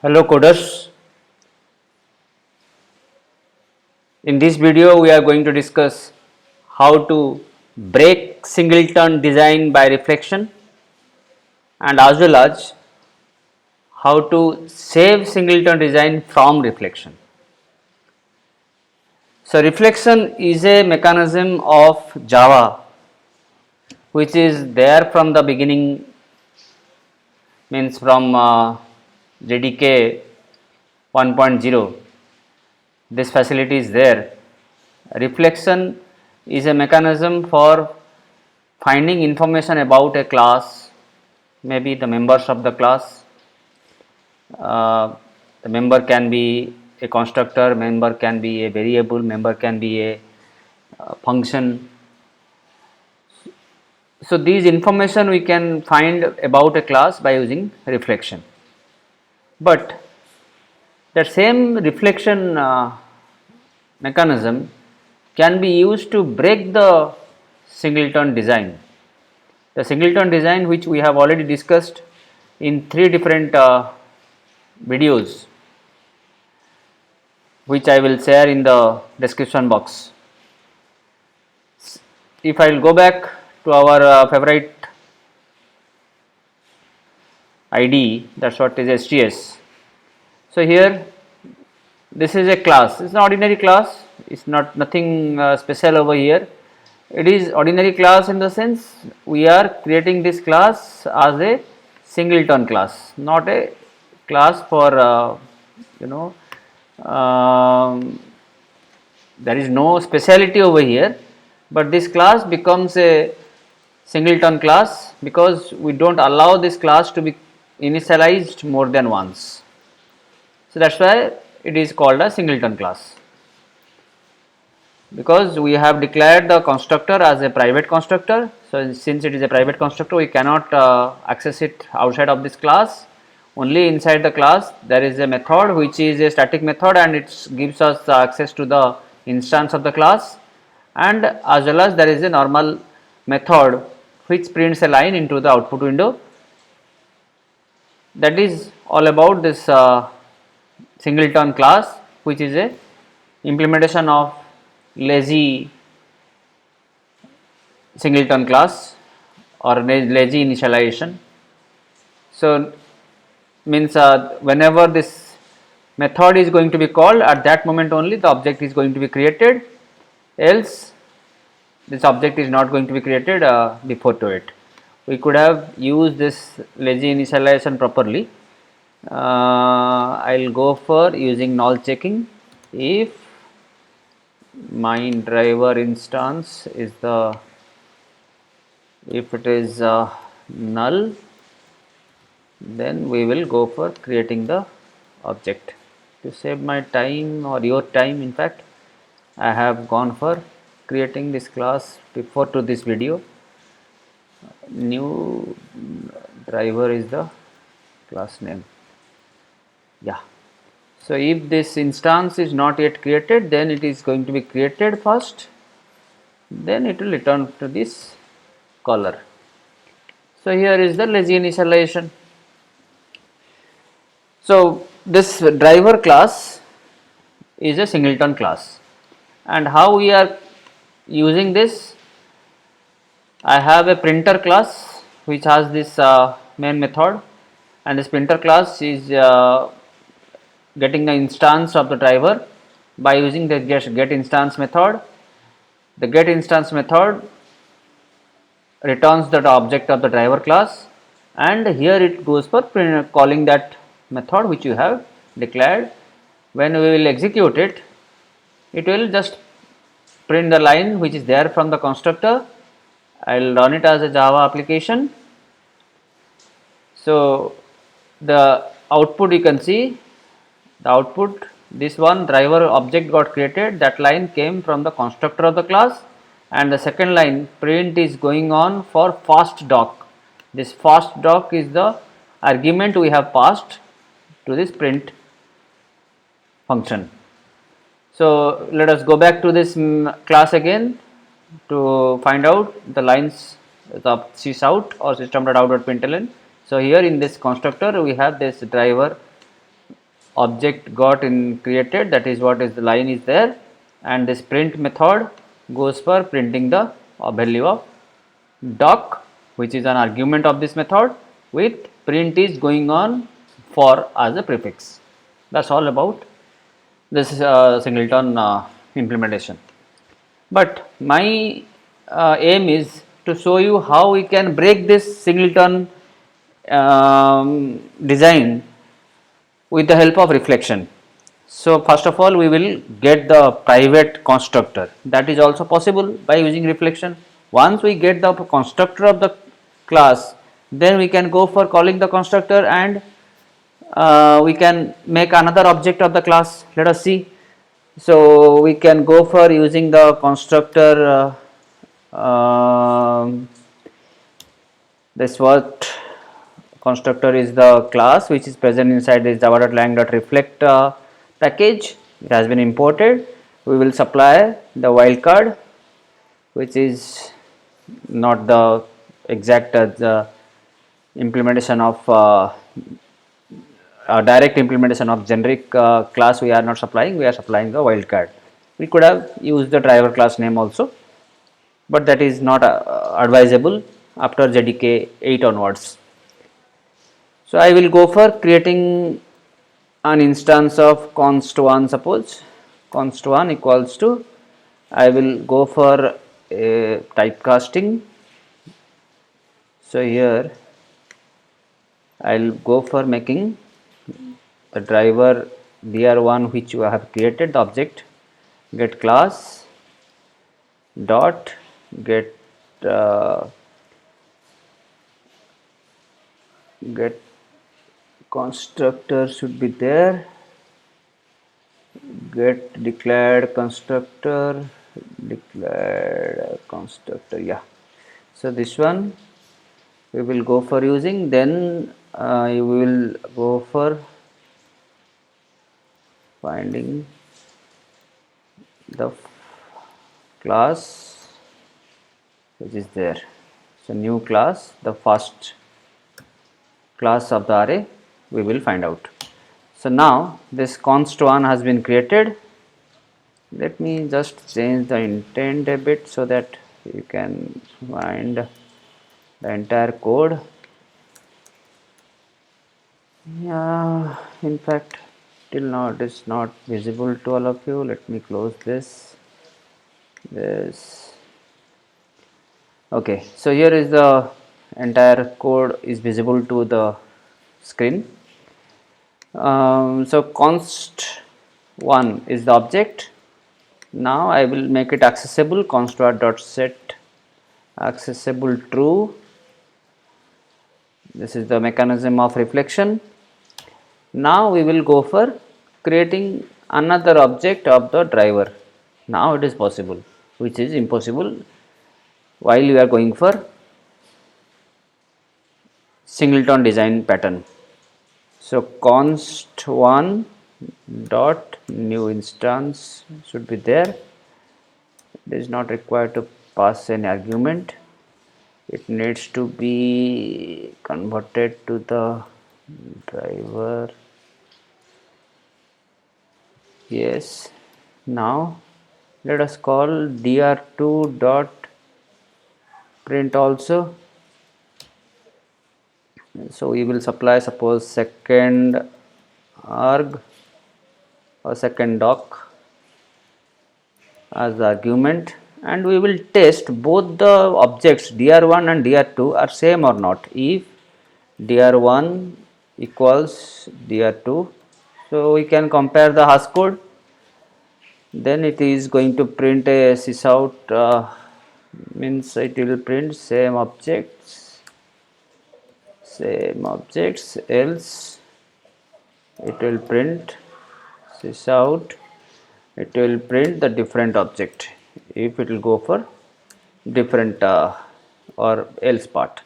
Hello coders, in this video we are going to discuss how to break singleton design by reflection and as well as how to save singleton design from reflection. So, reflection is a mechanism of Java which is there from the beginning, means from JDK 1.0. This facility is there. Reflection is a mechanism for finding information about a class, maybe the members of the class. The member can be a constructor, member can be a variable, member can be a function. So, these information we can find about a class by using reflection, but that same reflection mechanism can be used to break the singleton design. The singleton design, which we have already discussed in 3 different videos, which I will share in the description box. If I will go back to our favorite ID, that is what is STS. So, here this is a class, it is an ordinary class, it is not nothing special over here. It is ordinary class in the sense we are creating this class as a singleton class, not a class for there is no speciality over here, but this class becomes a singleton class because we do not allow this class to be initialized more than once. So, that is why it is called a singleton class, because we have declared the constructor as a private constructor. So, since it is a private constructor, we cannot access it outside of this class. Only inside the class there is a method which is a static method, and it gives us access to the instance of the class, and as well as there is a normal method which prints a line into the output window. That is all about this singleton class, which is a implementation of lazy singleton class or lazy initialization. So, means whenever this method is going to be called, at that moment only the object is going to be created, else this object is not going to be created before to it. We could have used this lazy initialization properly. I will go for using null checking. If my driver instance is if it is null, then we will go for creating the object. To save my time or your time, in fact, I have gone for creating this class before to this video. New driver is the class name. Yeah. So, if this instance is not yet created, then it is going to be created first, then it will return to this caller. So, here is the lazy initialization. So, this driver class is a singleton class, and how we are using this? I have a printer class which has this main method, and this printer class is getting the instance of the driver by using the get instance method. The get instance method returns the object of the driver class, and here it goes for calling that method which you have declared. When we will execute it, it will just print the line which is there from the constructor. I will run it as a Java application. So, the output you can see, the output, this one driver object got created, that line came from the constructor of the class, and the second line print is going on for fast doc. This fast doc is the argument we have passed to this print function. So, let us go back to this class again to find out the lines, the sysout or system.out.println. So, here in this constructor we have this driver object got created, that is what is the line is there, and this print method goes for printing the value of doc, which is an argument of this method, with print is going on for as a prefix. That's all about this singleton implementation. But my aim is to show you how we can break this singleton design with the help of reflection. So, first of all we will get the private constructor, that is also possible by using reflection. Once we get the constructor of the class, then we can go for calling the constructor, and we can make another object of the class. Let us see. So, we can go for using the constructor this what constructor is the class which is present inside this java.lang.reflect package. It has been imported. We will supply the wildcard, which is not the exact implementation of direct implementation of generic class. We are not supplying, we are supplying the wildcard. We could have used the driver class name also, but that is not advisable after JDK 8 onwards. So, I will go for creating an instance of const1, suppose const1 equals to, I will go for a typecasting. So, here I will go for making the driver dr1 which you have created the object get class dot get get constructor should be there, get declared constructor, yeah. So, this one we will go for using, then we will go for finding the class which is there. So, new class, the first class of the array we will find out. So, now this const1 has been created. Let me just change the intent a bit so that you can find the entire code. Yeah, in fact till now it is not visible to all of you. Let me close this. Okay, so here is the entire code is visible to the screen. So, const1 is the object. Now, I will make it accessible, const.set accessible true. This is the mechanism of reflection. Now, we will go for creating another object of the driver. Now, it is possible, which is impossible while you are going for singleton design pattern. So, const1 dot new instance should be there. It is not required to pass an argument. It needs to be converted to the driver. Yes. Now, let us call dr2 dot print also. So, we will supply suppose second arg or second doc as the argument, and we will test both the objects dr1 and dr2 are same or not. If dr1 equals dr2, so we can compare the hash code, then it is going to print a sysout, means it will print same objects, else it will print sysout, it will print the different object if it will go for different or else part.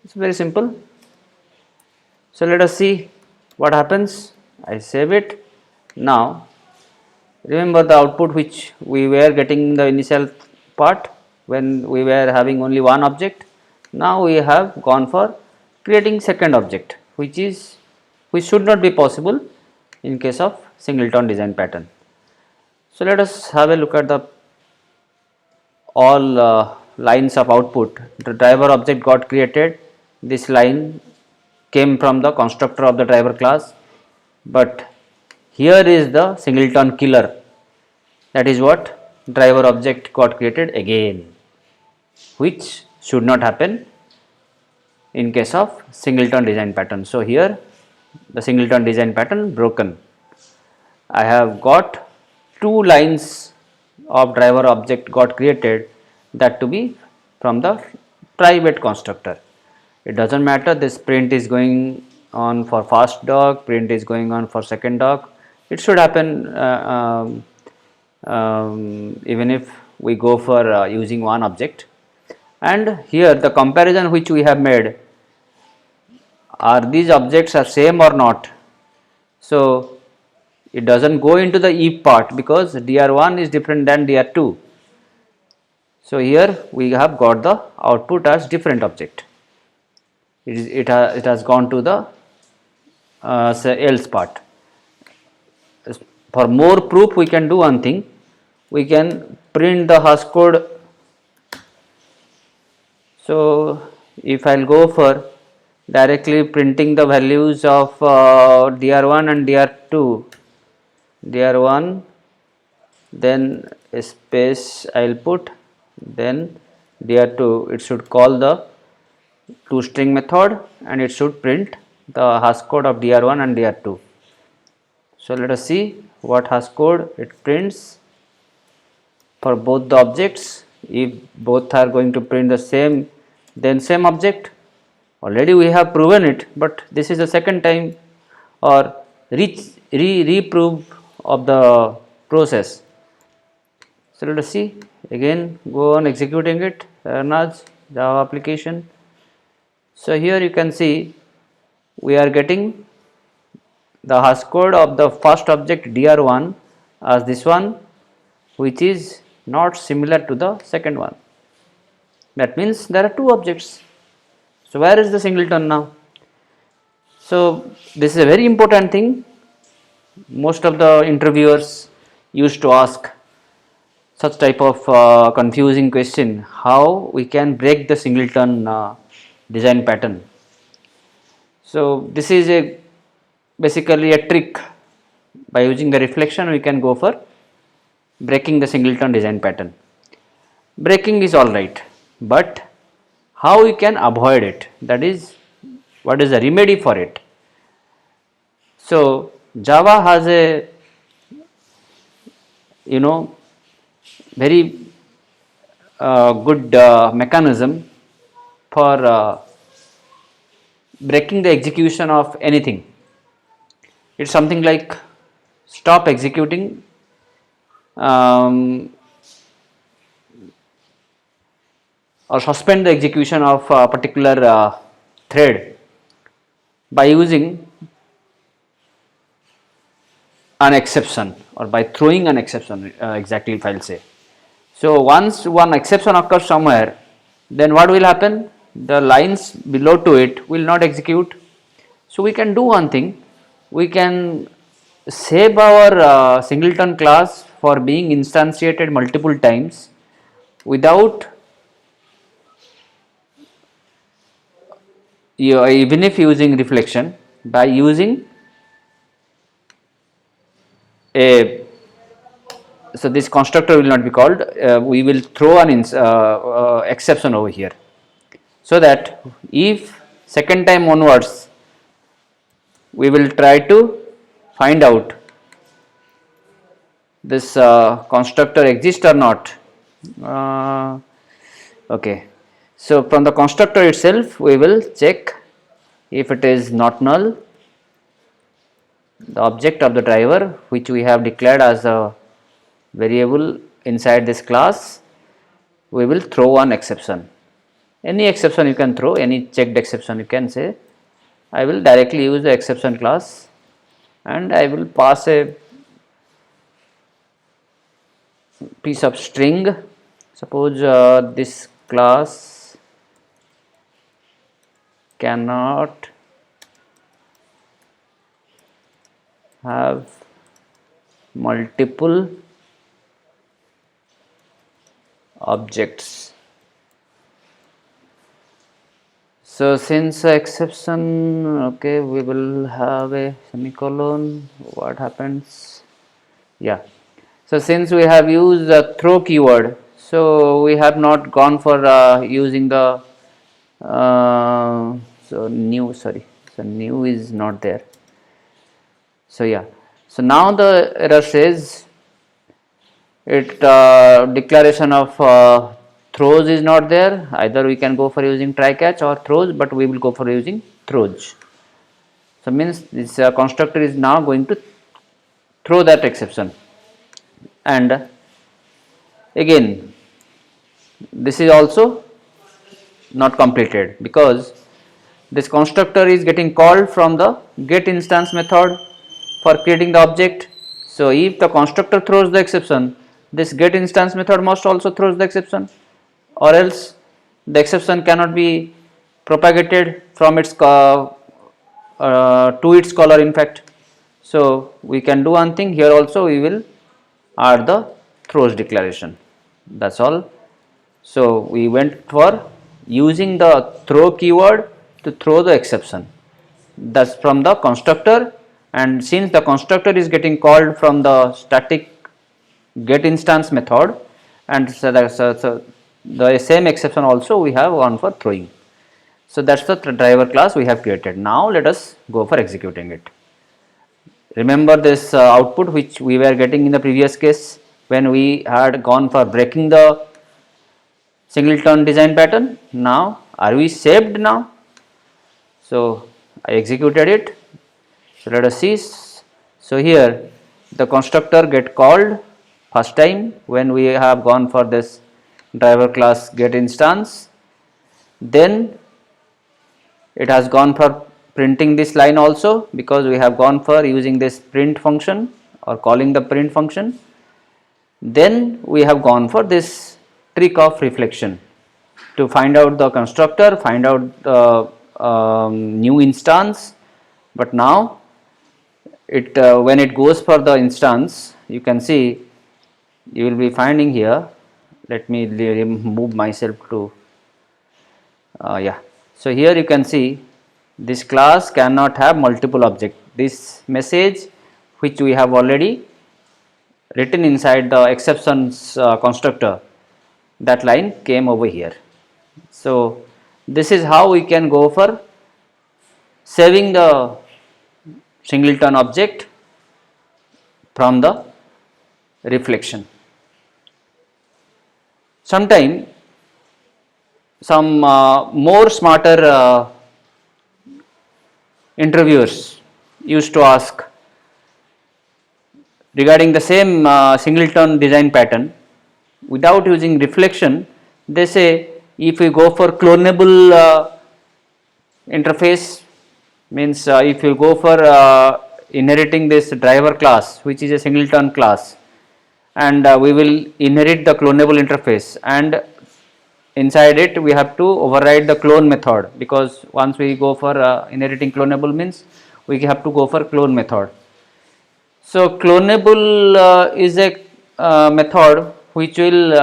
It's very simple. So, let us see what happens. I save it. Now, remember the output which we were getting in the initial part when we were having only one object. Now, we have gone for creating second object, which is which should not be possible in case of singleton design pattern. So, let us have a look at the all lines of output. The driver object got created, this line came from the constructor of the driver class, but here is the singleton killer, that is what driver object got created again, which should not happen in case of singleton design pattern. So, here the singleton design pattern broken. I have got two lines of driver object got created, that to be from the try wait constructor. It does not matter this print is going on for first dock, print is going on for second dock, it should happen even if we go for using one object. And here the comparison which we have made, are these objects are same or not. So, it does not go into the if part because dr1 is different than dr2. So, here we have got the output as different object, it has gone to the say else part. For more proof we can do one thing, we can print the hash code. So, if I will go for directly printing the values of dr1 and dr2, dr1 then space I will put, then dr2, it should call the toString method and it should print the hash code of dr1 and dr2. So, let us see what hash code it prints for both the objects. If both are going to print the same, then same object. Already we have proven it, but this is the second time or reprove of the process. So, let us see again, go on executing it, Arnaz Java application. So, here you can see we are getting the hash code of the first object dr1 as this one, which is not similar to the second one. That means there are two objects. So, where is the singleton now? So, this is a very important thing. Most of the interviewers used to ask such type of confusing question, how we can break the singleton design pattern. So, this is a basically a trick. By using the reflection we can go for breaking the singleton design pattern. Breaking is alright, but how we can avoid it, that is what is the remedy for it. So, Java has a very good mechanism for breaking the execution of anything. It is something like stop executing or suspend the execution of a particular thread by using an exception or by throwing an exception, exactly if I will say. So, once one exception occurs somewhere, then what will happen? The lines below to it will not execute. So, we can do one thing, we can save our singleton class for being instantiated multiple times without even if using reflection, by using a, so this constructor will not be called, we will throw an exception over here, so that if second time onwards we will try to find out this constructor exists or not. Okay. So, from the constructor itself we will check if it is not null, the object of the driver which we have declared as a variable inside this class, we will throw one exception. Any exception you can throw, any checked exception you can say. I will directly use the exception class and I will pass a piece of string. Suppose this class cannot have multiple objects. So since exception, okay, we will have a semicolon. What happens? Yeah. So since we have used the throw keyword, so we have not gone for using the so new, sorry, so new is not there. So yeah, so now the error says it declaration of throws is not there. Either we can go for using try catch or throws, but we will go for using throws. So means this constructor is now going to throw that exception, and again this is also not completed because this constructor is getting called from the get instance method for creating the object. So if the constructor throws the exception, this get instance method must also throws the exception, or else the exception cannot be propagated from its to its caller in fact. So we can do one thing here also, we will add the throws declaration, that's all. So we went for using the throw keyword to throw the exception, that's from the constructor, and since the constructor is getting called from the static get instance method, and so the same exception also we have gone for throwing. So that's the driver class we have created. Now let us go for executing it. Remember this output which we were getting in the previous case when we had gone for breaking the singleton design pattern. Now are we saved now? So I executed it. So let us see. So here the constructor get called first time when we have gone for this driver class get instance, then it has gone for printing this line also because we have gone for using this print function or calling the print function. Then we have gone for this trick of reflection to find out the constructor, find out the new instance. But now it when it goes for the instance, you can see you will be finding here, let me move myself to yeah. So here you can see this class cannot have multiple objects. This message which we have already written inside the exceptions constructor, that line came over here. So this is how we can go for saving the singleton object from the reflection. Sometime some more smarter interviewers used to ask regarding the same singleton design pattern without using reflection. They say if we go for clonable interface, means if you go for inheriting this driver class which is a singleton class, and we will inherit the clonable interface, and inside it we have to override the clone method, because once we go for inheriting clonable means we have to go for clone method. So clonable is a method which will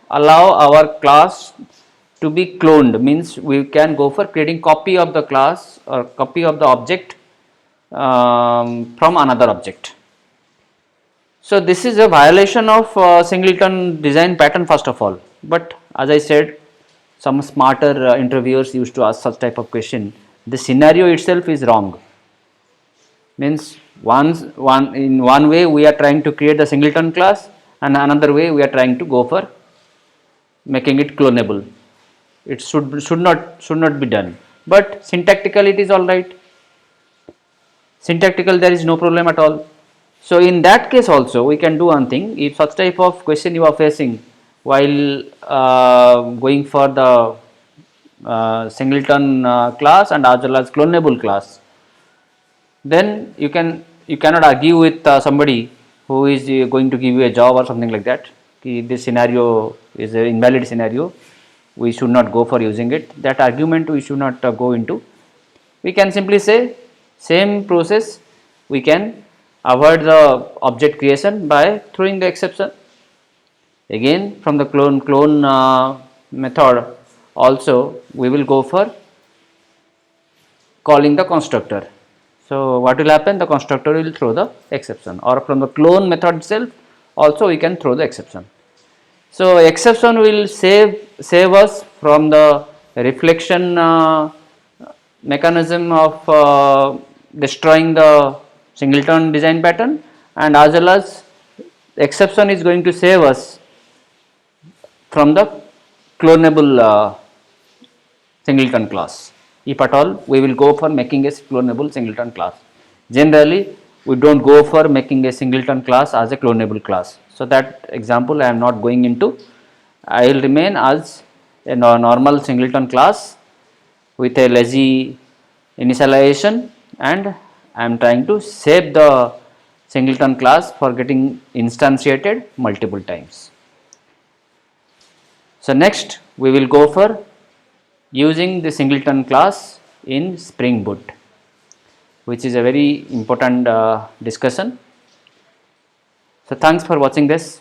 allow our class to be cloned, means we can go for creating copy of the class or copy of the object from another object. So this is a violation of singleton design pattern first of all, but as I said, some smarter interviewers used to ask such type of question. The scenario itself is wrong, means in one way we are trying to create the singleton class, and another way we are trying to go for making it clonable. It should not be done, but syntactical it is all right. Syntactical there is no problem at all. So in that case also we can do one thing. If such type of question you are facing while going for the singleton class and as well as clonable class, then you cannot argue with somebody who is going to give you a job or something like that. This scenario is an invalid scenario, we should not go for using it. That argument we should not go into. We can simply say same process we can avoid the object creation by throwing the exception. Again, from the clone method also we will go for calling the constructor. So what will happen? The constructor will throw the exception, or from the clone method itself also we can throw the exception. So exception will save us from the reflection mechanism of destroying the singleton design pattern, and as well as exception is going to save us from the clonable singleton class. If at all we will go for making a clonable singleton class. Generally we do not go for making a singleton class as a clonable class. So that example I am not going into. I will remain as a normal singleton class with a lazy initialization, and I am trying to save the singleton class for getting instantiated multiple times. So next we will go for using the singleton class in Spring Boot, which is a very important discussion. So thanks for watching this.